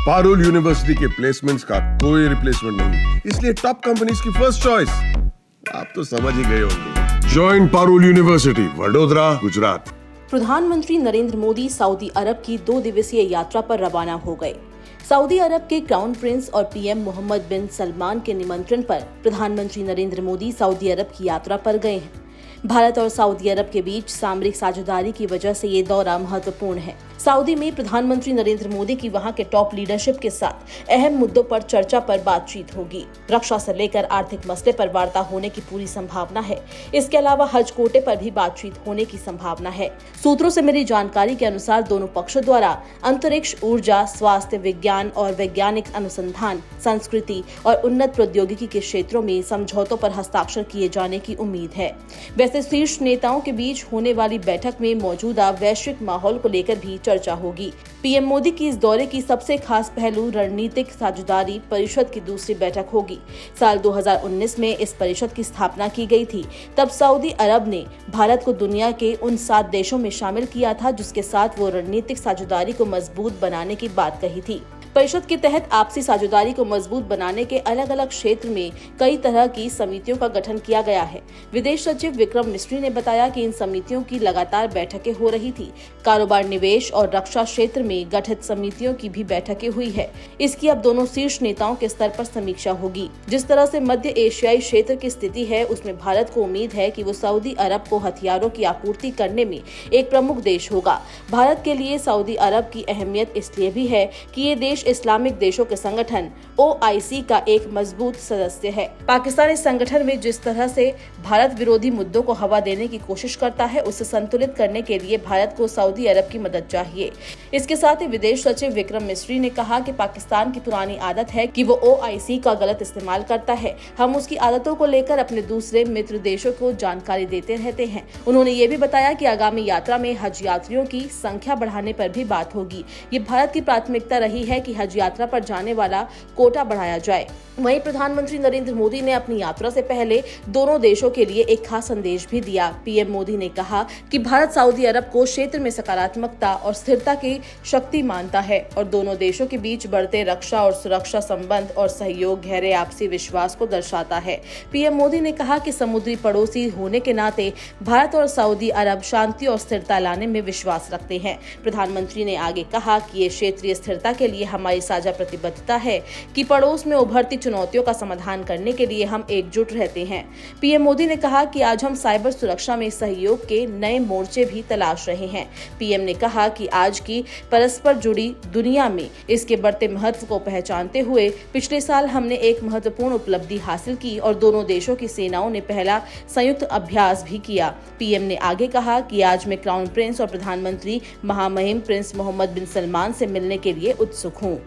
Parul university के placements का कोई रिप्लेसमेंट नहीं, इसलिए टॉप कंपनीज की फर्स्ट चॉइस। आप तो समझ ही गए होंगे। Join Parul university, Vadodara, Gujarat. प्रधानमंत्री नरेंद्र मोदी सऊदी अरब की 2 दिवसीय यात्रा पर रवाना हो गए। सऊदी अरब के क्राउन प्रिंस और पीएम मोहम्मद बिन सलमान के निमंत्रण पर प्रधानमंत्री नरेंद्र मोदी सऊदी अरब की यात्रा पर गए हैं। भारत और सऊदी अरब के बीच सामरिक साझेदारी की वजह से ये दौरा महत्वपूर्ण है। सऊदी में प्रधानमंत्री नरेंद्र मोदी की वहां के टॉप लीडरशिप के साथ अहम मुद्दों पर चर्चा पर बातचीत होगी। रक्षा से लेकर आर्थिक मसले पर वार्ता होने की पूरी संभावना है। इसके अलावा हज कोटे पर भी बातचीत होने की संभावना है। सूत्रों से मिली जानकारी के अनुसार दोनों पक्षों द्वारा अंतरिक्ष, ऊर्जा, स्वास्थ्य, विज्ञान और वैज्ञानिक अनुसंधान, संस्कृति और उन्नत प्रौद्योगिकी के क्षेत्रों में समझौतों पर हस्ताक्षर किए जाने की उम्मीद है। वैसे शीर्ष नेताओं के बीच होने वाली बैठक में मौजूदा वैश्विक माहौल को लेकर भी चर्चा होगी। पीएम मोदी की इस दौरे की सबसे खास पहलू रणनीतिक साझेदारी परिषद की दूसरी बैठक होगी। साल 2019 में इस परिषद की स्थापना की गई थी। तब सऊदी अरब ने भारत को दुनिया के उन 7 देशों में शामिल किया था जिसके साथ वो रणनीतिक साझेदारी को मजबूत बनाने की बात कही थी। परिषद के तहत आपसी साझेदारी को मजबूत बनाने के अलग अलग क्षेत्र में कई तरह की समितियों का गठन किया गया है। विदेश सचिव विक्रम मिस्री ने बताया कि इन समितियों की लगातार बैठकें हो रही थी। कारोबार, निवेश और रक्षा क्षेत्र में गठित समितियों की भी बैठकें हुई है। इसकी अब दोनों शीर्ष नेताओं के स्तर पर समीक्षा होगी। जिस तरह से मध्य एशियाई क्षेत्र की स्थिति है, उसमें भारत को उम्मीद है कि वो सऊदी अरब को हथियारों की आपूर्ति करने में एक प्रमुख देश होगा। भारत के लिए सऊदी अरब की अहमियत इसलिए भी है कि ये देश इस्लामिक देशों के संगठन OIC का एक मजबूत सदस्य है। पाकिस्तान इस संगठन में जिस तरह से भारत विरोधी मुद्दों को हवा देने की कोशिश करता है, उसे संतुलित करने के लिए भारत को सऊदी अरब की मदद चाहिए। इसके साथ ही विदेश सचिव विक्रम मिस्री ने कहा कि पाकिस्तान की पुरानी आदत है कि वो OIC का गलत इस्तेमाल करता है। हम उसकी आदतों को लेकर अपने दूसरे मित्र देशों को जानकारी देते रहते हैं। उन्होंने ये भी बताया कि आगामी यात्रा में हज यात्रियों की संख्या बढ़ाने पर भी बात होगी। ये भारत की प्राथमिकता रही है कि हज यात्रा पर जाने वाला कोटा बढ़ाया जाए। वहीं प्रधानमंत्री नरेंद्र मोदी ने अपनी यात्रा से पहले दोनों देशों के लिए एक खास संदेश भी दिया। पीएम मोदी ने कहा कि भारत सऊदी अरब को क्षेत्र में सकारात्मकता और स्थिरता की शक्ति मानता है और दोनों देशों के बीच बढ़ते रक्षा और सुरक्षा संबंध और सहयोग गहरे आपसी विश्वास को दर्शाता है। पीएम मोदी ने कहा कि समुद्री पड़ोसी होने के नाते भारत और सऊदी अरब शांति और स्थिरता लाने में विश्वास रखते हैं। प्रधानमंत्री ने आगे कहा कि ये क्षेत्रीय स्थिरता के लिए हमारी साझा प्रतिबद्धता है कि पड़ोस में उभरती चुनौतियों का समाधान करने के लिए हम एकजुट रहते हैं। पीएम मोदी ने कहा कि आज हम साइबर सुरक्षा में सहयोग के नए मोर्चे भी तलाश रहे हैं। पीएम ने कहा कि आज की परस्पर जुड़ी दुनिया में इसके बढ़ते महत्व को पहचानते हुए पिछले साल हमने एक महत्वपूर्ण उपलब्धि हासिल की और दोनों देशों की सेनाओं ने पहला संयुक्त अभ्यास भी किया। पीएम ने आगे कहा कि आज मैं क्राउन प्रिंस और प्रधानमंत्री महामहिम प्रिंस मोहम्मद बिन सलमान से मिलने के लिए उत्सुक हूँ।